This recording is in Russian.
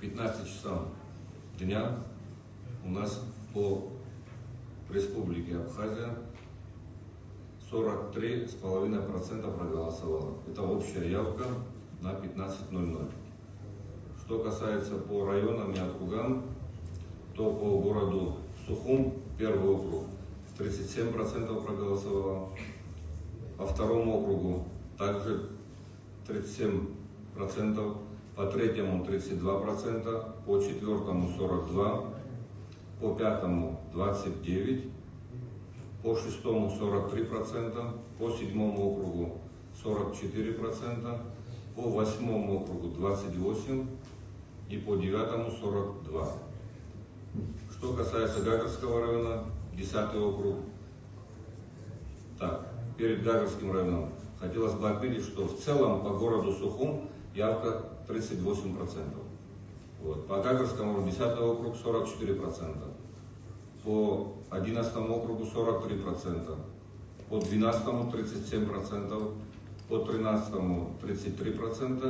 15 часам дня у нас по Республике Абхазия 43,5% проголосовало. Это общая явка на 15:00. Что касается по районам и округам, то по городу Сухум, первый округ, 37% проголосовало. По второму округу также 37%, по третьему 32%, по четвертому 42%, по пятому 29%, по шестому 43%, по седьмому округу 44%, по восьмому округу 28% и по девятому 42%. Что касается Гагарского района, 10-й округ. Так, перед Гагарским районом хотелось бы отметить, что в целом по городу Сухум явка 38%. Вот. По Гагарскому 10-й округ 44%. По 11-му округу 43%. По 12-му 37%. По 13-му 33%.